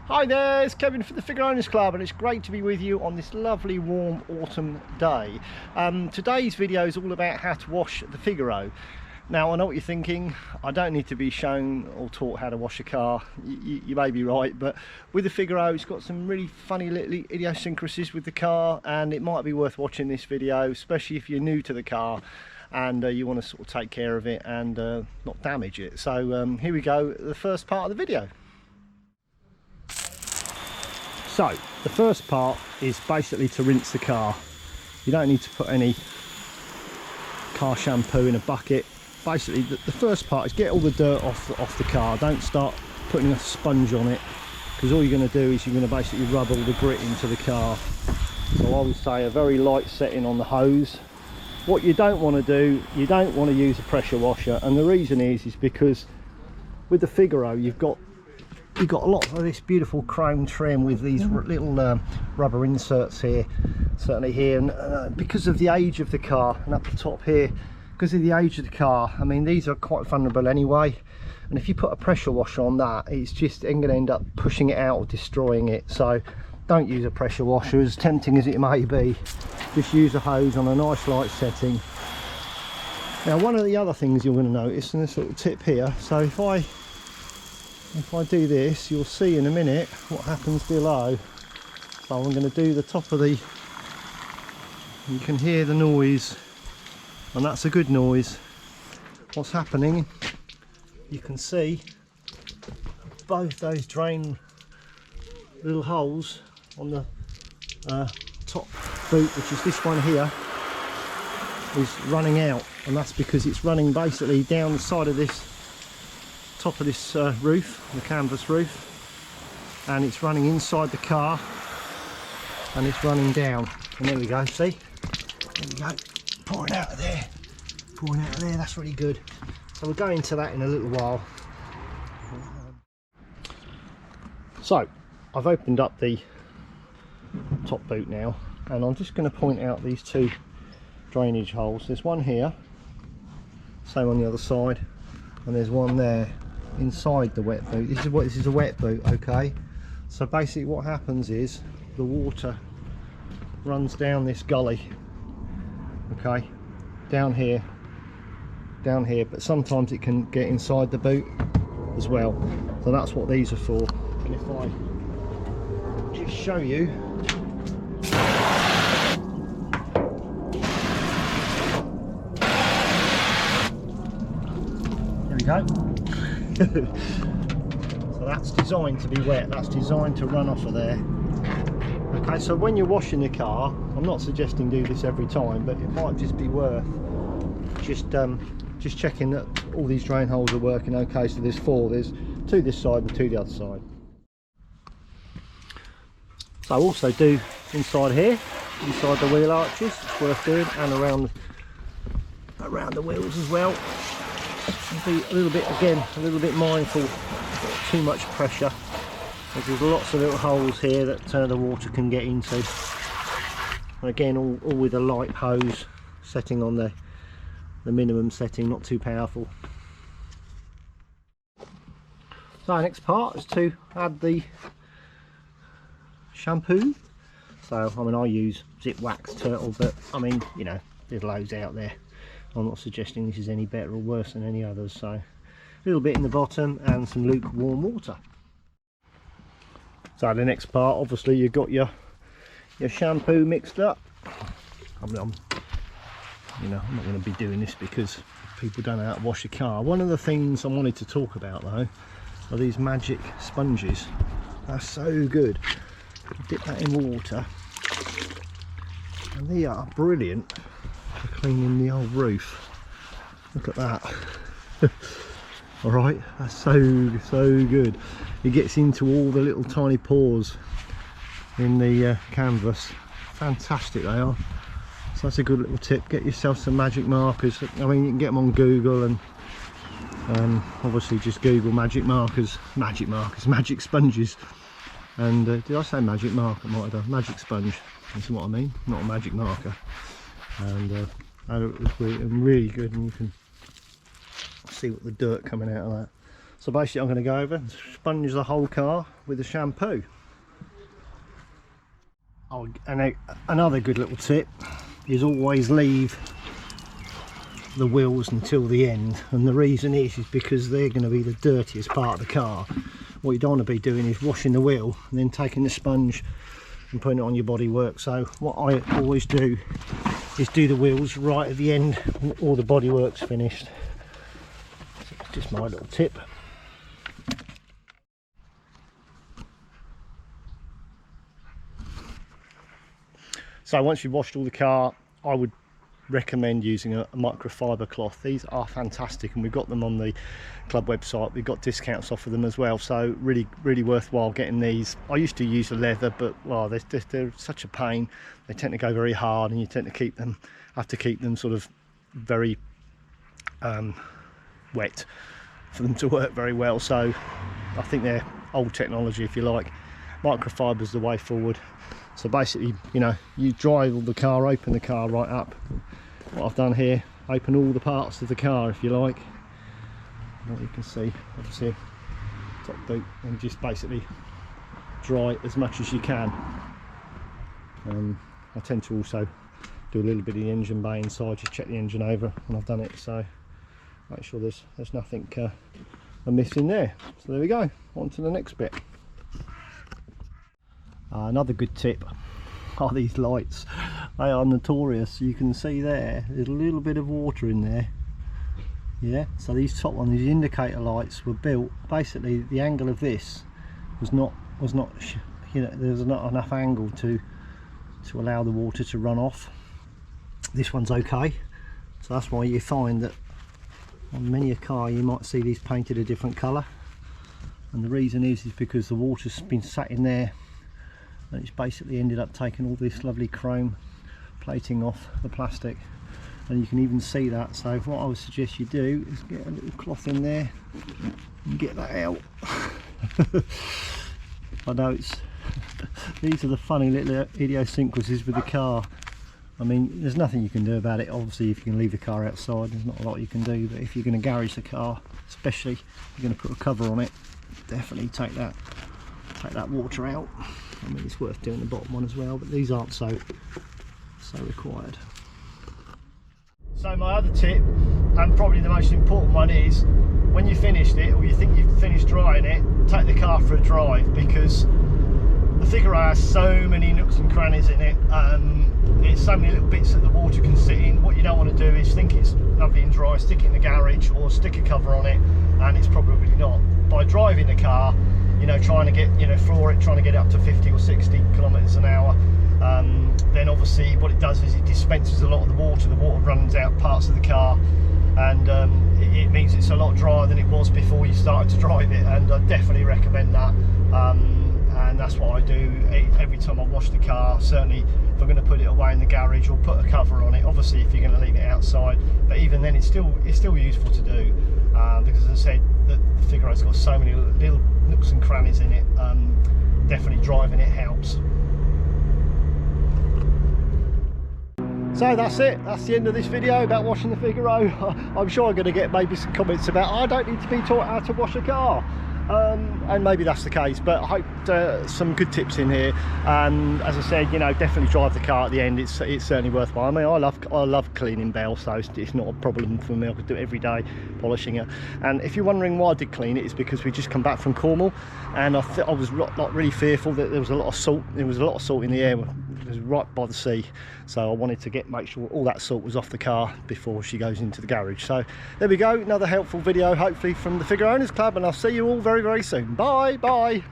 Hi there, it's Kevin for the Figaro Owners Club, and it's great to be with you on this lovely warm autumn day. Today's video is all about how to wash the Figaro. Now I know what you're thinking, I don't need to be shown or taught how to wash a car. You may be right, but with the Figaro it's got some really funny little idiosyncrasies with the car, and it might be worth watching this video, especially if you're new to the car and you want to sort of take care of it and not damage it. So here we go, the first part of the video. So the first part is basically to rinse the car. You don't need to put any car shampoo in a bucket. Basically the first part is get all the dirt off the car. Don't start putting a sponge on it, because all you're going to do is you're going to basically rub all the grit into the car. So I would say a very light setting on the hose. What you don't want to do, you don't want to use a pressure washer, and the reason is because with the Figaro you've got a lot of this beautiful chrome trim with these little rubber inserts here, certainly here, and because of the age of the car, and up the top here, because of the age of the car, I mean these are quite vulnerable anyway, and if you put a pressure washer on that, it's just going to end up pushing it out or destroying it. So don't use a pressure washer, as tempting as it may be. Just use a hose on a nice light setting. Now one of the other things you're going to notice, and this little tip here, so if I do this, you'll see in a minute what happens below. So I'm going to do the top of the, you can hear the noise, and that's a good noise. What's happening, you can see both those drain little holes on the top boot, which is this one here, is running out, and that's because it's running basically down the side of this top of this roof, the canvas roof, and it's running inside the car and it's running down. And there we go, see, there we go, pouring out of there, that's really good. So we'll go into that in a little while. So I've opened up the top boot now, and I'm just going to point out these two drainage holes. There's one here, same on the other side, and there's one there inside the wet boot. This is a wet boot, okay? So basically what happens is the water runs down this gully, okay, down here, but sometimes it can get inside the boot as well. So that's what these are for. And if I just show you, there we go. So that's designed to be wet, that's designed to run off of there. Okay, so when you're washing the car, I'm not suggesting do this every time, but it might just be worth just checking that all these drain holes are working okay. So there's four, there's two this side and two the other side. So I also do inside here, inside the wheel arches, it's worth doing, and around the wheels as well. Be a little bit mindful of too much pressure, because there's lots of little holes here that the water can get into. And again, all with a light hose setting on the minimum setting, not too powerful. So next part is to add the shampoo. So I mean I use Zip Wax Turtle, but I mean, you know, there's loads out there. I'm not suggesting this is any better or worse than any others. So a little bit in the bottom and some lukewarm water. So the next part, obviously you've got your shampoo mixed up. I'm not going to be doing this because people don't know how to wash a car. One of the things I wanted to talk about though are these magic sponges. They're so good. You dip that in water and they are brilliant for cleaning the old roof. Look at that. All right, that's so good. It gets into all the little tiny pores in the canvas. Fantastic they are. So that's a good little tip. Get yourself some magic markers. I mean, you can get them on Google, and obviously just Google magic markers, magic sponges. And did I say magic marker? Might have done. Magic sponge. That's what I mean, not a magic marker. And it was really good, and you can see what the dirt coming out of that. So basically I'm going to go over and sponge the whole car with the shampoo. Oh, and another good little tip is always leave the wheels until the end, and the reason is because they're going to be the dirtiest part of the car. What you don't want to be doing is washing the wheel and then taking the sponge and putting it on your bodywork. So what I always do is do the wheels right at the end when all the bodywork's finished. So it's just my little tip. So once you've washed all the car, I would recommend using a microfiber cloth. These are fantastic, and we've got them on the club website. We've got discounts off of them as well, so really worthwhile getting these. I used to use the leather, but well, they're such a pain. They tend to go very hard, and you tend to have to keep them sort of very wet for them to work very well. So I think they're old technology, if you like. Microfiber's the way forward. So basically, you know, you dry all the car, open the car right up. What I've done here, open all the parts of the car, if you like. What you can see, obviously, top boot, and just basically dry as much as you can. I tend to also do a little bit of the engine bay inside, just check the engine over when I've done it, so make sure there's nothing amiss in there. So there we go, on to the next bit. Another good tip are these lights. They are notorious. You can see there's a little bit of water in there. Yeah, so these top ones, these indicator lights, were built basically, the angle of this was not you know, there's not enough angle to allow the water to run off. This one's okay, so that's why you find that on many a car you might see these painted a different colour, and the reason is because the water's been sat in there and it's basically ended up taking all this lovely chrome plating off the plastic, and you can even see that. So what I would suggest you do is get a little cloth in there and get that out. I know these are the funny little idiosyncrasies with the car. I mean, there's nothing you can do about it. Obviously, if you can leave the car outside, there's not a lot you can do, but if you're going to garage the car, especially if you're going to put a cover on it, definitely take that water out. I mean, it's worth doing the bottom one as well, but these aren't so required. So my other tip, and probably the most important one, is when you finished it, or you think you've finished drying it, take the car for a drive, because the Figaro has so many nooks and crannies in it. It's so many little bits that the water can sit in. What you don't want to do is think it's lovely and dry, stick it in the garage or stick a cover on it, and it's probably not. By driving the car, you know, trying to get, you know, floor it, trying to get it up to 50 or 60 kilometers an hour, then obviously what it does is it dispenses a lot of the water runs out parts of the car, and it means it's a lot drier than it was before you started to drive it, and I definitely recommend that. And that's what I do every time I wash the car. Certainly if I'm going to put it away in the garage or put a cover on it, obviously if you're going to leave it outside, but even then it's still useful to do, because as I said, the Figaro's got so many little nooks and crannies in it. Definitely driving it helps. So that's it, that's the end of this video about washing the Figaro. I'm sure I'm going to get maybe some comments about, I don't need to be taught how to wash a car. And maybe that's the case, but I hope some good tips in here. As I said, you know, definitely drive the car at the end. It's certainly worthwhile. I mean, I love cleaning bell, so it's not a problem for me. I could do it every day, polishing it. And if you're wondering why I did clean it, it's because we just come back from Cornwall, and I was not really fearful that there was a lot of salt. There was a lot of salt in the air. It was right by the sea, so I wanted to make sure all that salt was off the car before she goes into the garage. So there we go, another helpful video hopefully from the Figaro Owners Club, and I'll see you all very soon. Bye.